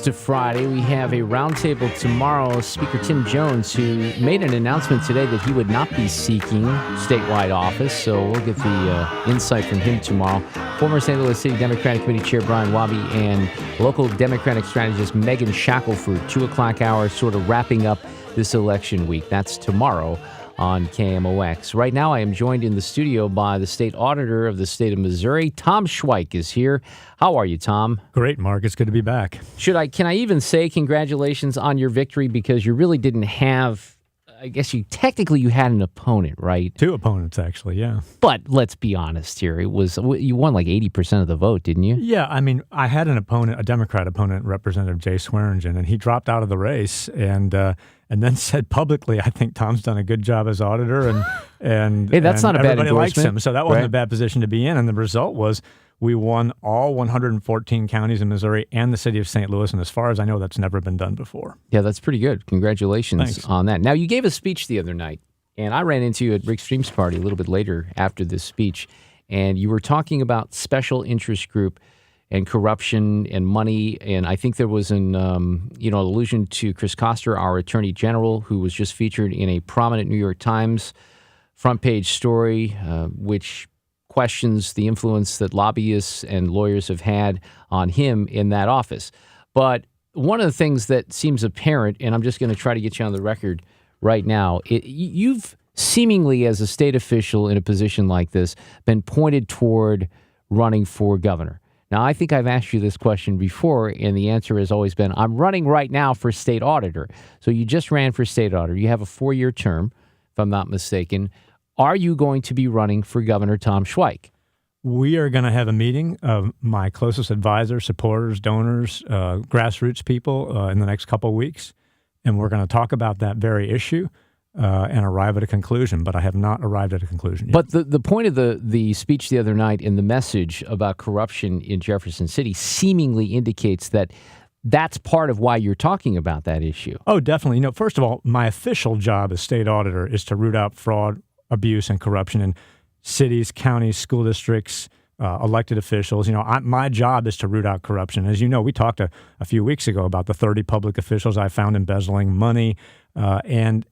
to Friday. We have a roundtable tomorrow. Speaker Tim Jones, who made an announcement today that he would not be seeking statewide office, so we'll get the insight from him tomorrow. Former St. Louis City Democratic Committee Chair Brian Wabi and local Democratic strategist Megan Shackelford, 2 o'clock hour, sort of wrapping up this election week. That's tomorrow on KMOX. Right now, I am joined in the studio by the state auditor of the state of Missouri. Tom Schweich is here. How are you, Tom? Great, Mark. It's good to be back. Can I even say congratulations on your victory, because you really didn't have, I guess you had an opponent, right? 2 opponents, actually, yeah. But let's be honest here. You won like 80% of the vote, didn't you? Yeah, I mean, I had an opponent, a Democrat opponent, Representative Jay Swearingen, and he dropped out of the race and then said publicly, I think Tom's done a good job as auditor, and hey, that's not a bad endorsement. Everybody likes him, so that wasn't right? a bad position to be in, and the result was we won all 114 counties in Missouri and the city of St. Louis, and as far as I know, that's never been done before. Yeah, that's pretty good. Congratulations Thanks. on that. Now, you gave a speech the other night, and I ran into you at Rick Stream's party a little bit later after this speech, and you were talking about special interest group and corruption and money, and I think there was an allusion to Chris Koster, our Attorney General, who was just featured in a prominent New York Times front page story, which questions the influence that lobbyists and lawyers have had on him in that office. But one of the things that seems apparent, and I'm just going to try to get you on the record right now, you've seemingly, as a state official in a position like this, been pointed toward running for governor. Now, I think I've asked you this question before, and the answer has always been, I'm running right now for state auditor. So you just ran for state auditor. You have a 4-year term, if I'm not mistaken. Are you going to be running for Governor Tom Schweich? We are going to have a meeting of my closest advisors, supporters, donors, grassroots people in the next couple of weeks, and we're going to talk about that very issue and arrive at a conclusion, but I have not arrived at a conclusion yet. But the point of the speech the other night and the message about corruption in Jefferson City seemingly indicates that that's part of why you're talking about that issue. Oh, definitely. First of all, my official job as state auditor is to root out fraud, abuse, and corruption in cities, counties, school districts, elected officials. My job is to root out corruption. As you know, we talked a few weeks ago about the 30 public officials I found embezzling money, and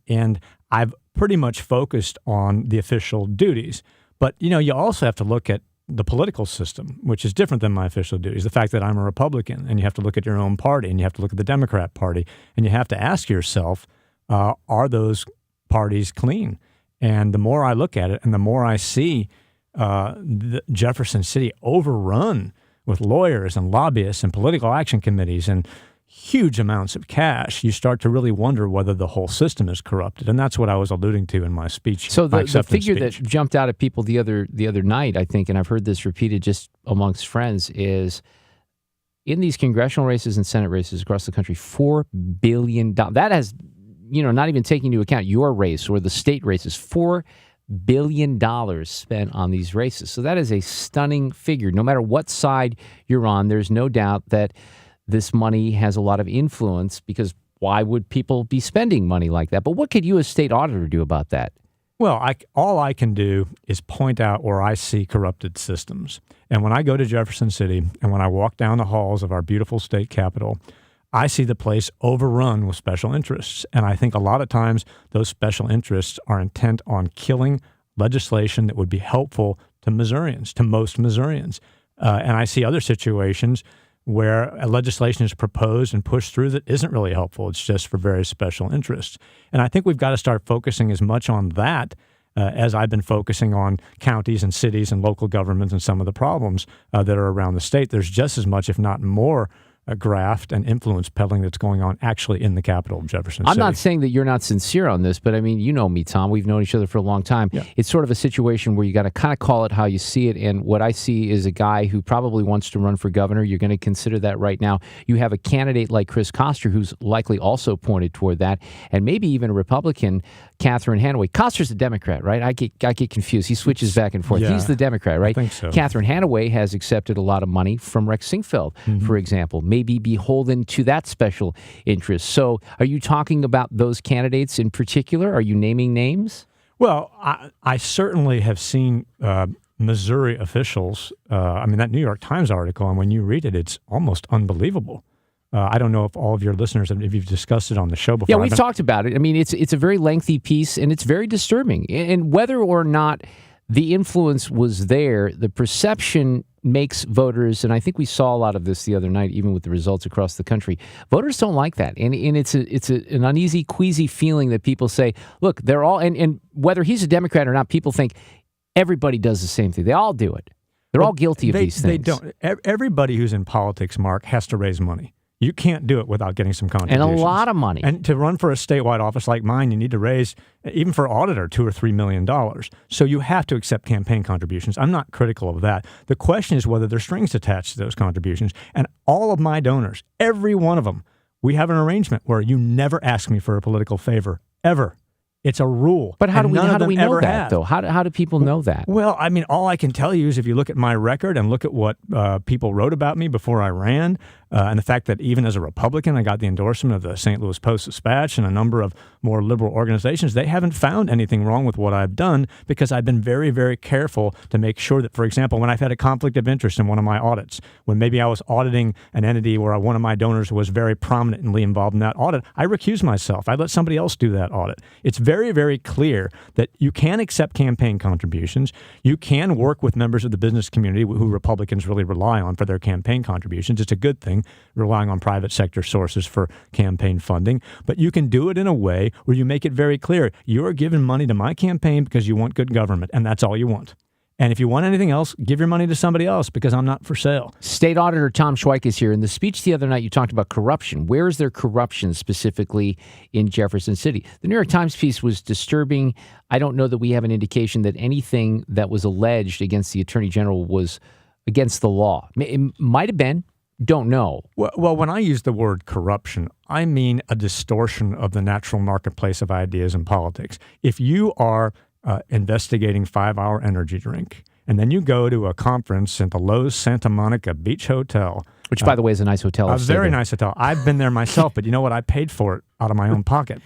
I've pretty much focused on the official duties. But, you also have to look at the political system, which is different than my official duties. The fact that I'm a Republican, and you have to look at your own party, and you have to look at the Democrat Party, and you have to ask yourself, are those parties clean? And the more I look at it and the more I see the Jefferson City overrun with lawyers and lobbyists and political action committees and huge amounts of cash, you start to really wonder whether the whole system is corrupted. And that's what I was alluding to in my speech. So the figure that jumped out at people the other night, I think, and I've heard this repeated just amongst friends, is in these congressional races and Senate races across the country, $4 billion. That has, not even taking into account your race or the state races, $4 billion spent on these races. So that is a stunning figure. No matter what side you're on, there's no doubt that this money has a lot of influence, because why would people be spending money like that? But what could you as state auditor do about that? Well, all I can do is point out where I see corrupted systems. And when I go to Jefferson City and when I walk down the halls of our beautiful state capitol, I see the place overrun with special interests. And I think a lot of times those special interests are intent on killing legislation that would be helpful to Missourians, to most Missourians. And I see other situations where a legislation is proposed and pushed through that isn't really helpful. It's just for very special interests. And I think we've got to start focusing as much on that as I've been focusing on counties and cities and local governments and some of the problems that are around the state. There's just as much, if not more, graft and influence peddling that's going on actually in the capital of Jefferson City. I'm not saying that you're not sincere on this, but I mean, you know me, Tom. We've known each other for a long time. Yeah. It's sort of a situation where you got to kind of call it how you see it. And what I see is a guy who probably wants to run for governor. You're going to consider that right now. You have a candidate like Chris Koster, who's likely also pointed toward that, and maybe even a Republican, Catherine Hanaway. Koster's a Democrat, right? I get confused. He switches back and forth. Yeah, He's the Democrat, right? I think so. Catherine Hanaway has accepted a lot of money from Rex Sinquefield, for example, maybe beholden to that special interest. So are you talking about those candidates in particular? Are you naming names? Well, I certainly have seen Missouri officials. That New York Times article, and when you read it, it's almost unbelievable. I don't know if all of your listeners, if you've discussed it on the show before. Yeah, we've talked about it. I mean, it's a very lengthy piece, and it's very disturbing. And whether or not the influence was there, the perception makes voters, and I think we saw a lot of this the other night, even with the results across the country. Voters don't like that, and it's an uneasy, queasy feeling that people say, look, they're all, and whether he's a Democrat or not, people think everybody does the same thing. They all do it. They're all guilty of these things. They don't. Everybody who's in politics, Mark, has to raise money. You can't do it without getting some contributions. And a lot of money. And to run for a statewide office like mine, you need to raise, even for auditor, $2 or $3 million. So you have to accept campaign contributions. I'm not critical of that. The question is whether there's strings attached to those contributions. And all of my donors, every one of them, we have an arrangement where you never ask me for a political favor, ever. It's a rule. But how do we know that, have. though? How do people know that? Well, I mean, all I can tell you is if you look at my record and look at what people wrote about me before I ran, and the fact that even as a Republican, I got the endorsement of the St. Louis Post-Dispatch and a number of more liberal organizations, they haven't found anything wrong with what I've done because I've been very, very careful to make sure that, for example, when I've had a conflict of interest in one of my audits, when maybe I was auditing an entity where one of my donors was very prominently involved in that audit, I recused myself. I let somebody else do that audit. It's very, very clear that you can accept campaign contributions. You can work with members of the business community who Republicans really rely on for their campaign contributions. It's a good thing, relying on private sector sources for campaign funding. But you can do it in a way where you make it very clear you're giving money to my campaign because you want good government, and that's all you want. And if you want anything else, give your money to somebody else because I'm not for sale. State Auditor Tom Schweich is here. In the speech the other night, you talked about corruption. Where is there corruption specifically in Jefferson City? The New York Times piece was disturbing. I don't know that we have an indication that anything that was alleged against the Attorney General was against the law. It might have been. Don't know. Well, when I use the word corruption, I mean a distortion of the natural marketplace of ideas in politics. If you are investigating 5-Hour Energy Drink, and then you go to a conference at the Lowe's Santa Monica Beach Hotel. Which, by the way, is a nice hotel. A very nice hotel. I've been there myself, but you know what? I paid for it out of my own pocket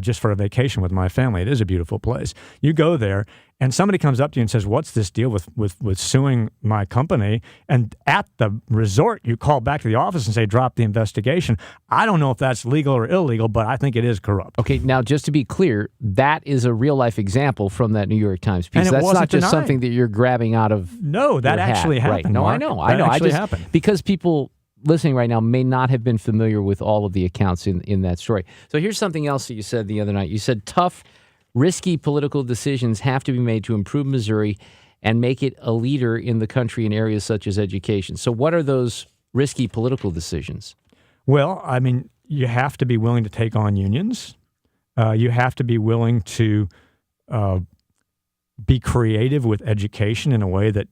just for a vacation with my family. It is a beautiful place. You go there, and somebody comes up to you and says, what's this deal with suing my company? And at the resort, you call back to the office and say, drop the investigation. I don't know if that's legal or illegal, but I think it is corrupt. Okay, now just to be clear, that is a real-life example from that New York Times piece. That's not just something that you're grabbing out of No, that actually happened. Right. No, Mark. I know. That actually happened. Because people listening right now may not have been familiar with all of the accounts in that story. So here's something else that you said the other night. You said tough, risky political decisions have to be made to improve Missouri and make it a leader in the country in areas such as education. So what are those risky political decisions? Well, I mean, you have to be willing to take on unions. You have to be willing to be creative with education in a way that,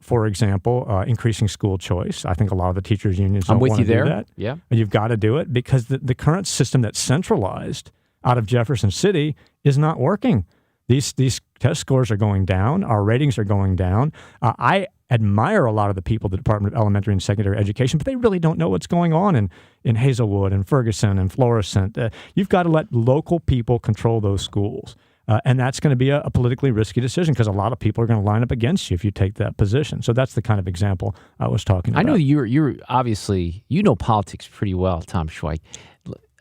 for example, increasing school choice. I think a lot of the teachers' unions don't want to do that. Yeah. And you've got to do it because the current system that's centralized out of Jefferson City is not working. These test scores are going down. Our ratings are going down. I admire a lot of the people at the Department of Elementary and Secondary Education, but they really don't know what's going on in Hazelwood and Ferguson and Florissant. You've got to let local people control those schools. And that's going to be a politically risky decision because a lot of people are going to line up against you if you take that position. So that's the kind of example I was talking about. I know you're obviously, you know politics pretty well, Tom Schweich.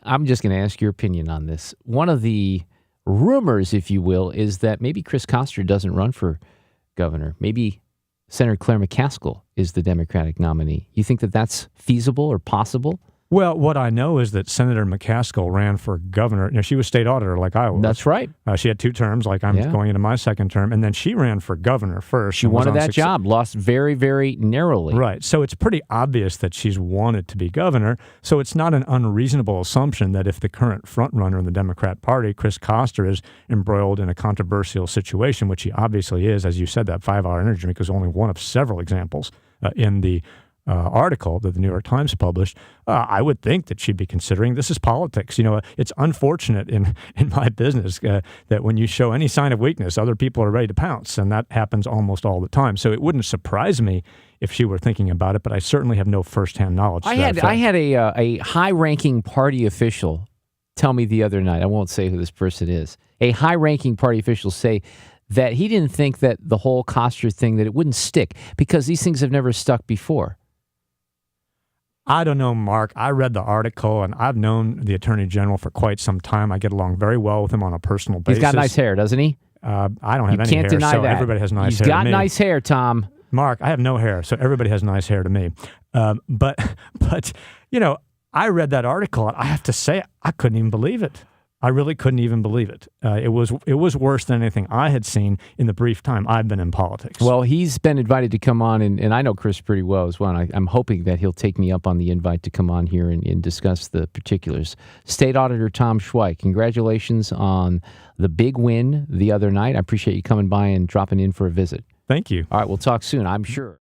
I'm just going to ask your opinion on this. One of the rumors, if you will, is that maybe Chris Koster doesn't run for governor. Maybe Senator Claire McCaskill is the Democratic nominee. You think that that's feasible or possible? Well, what I know is that Senator McCaskill ran for governor. You know, she was state auditor like I was. That's right. She had 2 terms, like I'm going into my 2nd term, and then she ran for governor first. She wanted that job, lost very, very narrowly. Right. So it's pretty obvious that she's wanted to be governor. So it's not an unreasonable assumption that if the current frontrunner in the Democrat Party, Chris Koster, is embroiled in a controversial situation, which he obviously is, as you said, that 5-Hour Energy Drink was only one of several examples in the article that the New York Times published, I would think that she'd be considering this is politics. You know, it's unfortunate in my business that when you show any sign of weakness, other people are ready to pounce, and that happens almost all the time. So it wouldn't surprise me if she were thinking about it, but I certainly have no firsthand knowledge. I had a high-ranking party official tell me the other night, I won't say who this person is, a high-ranking party official say that he didn't think that the whole Koster thing, that it wouldn't stick because these things have never stuck before. I don't know, Mark. I read the article, and I've known the Attorney General for quite some time. I get along very well with him on a personal basis. He's got nice hair, doesn't he? I don't have You any can't hair, deny so that. everybody has nice He's hair to got me. nice hair, Tom. Mark, I have no hair, so everybody has nice hair to me. But I read that article, and I have to say, I couldn't even believe it. I really couldn't even believe it. It was worse than anything I had seen in the brief time I've been in politics. Well, he's been invited to come on, and I know Chris pretty well as well. And I'm hoping that he'll take me up on the invite to come on here and discuss the particulars. State Auditor Tom Schweich, congratulations on the big win the other night. I appreciate you coming by and dropping in for a visit. Thank you. All right, we'll talk soon, I'm sure.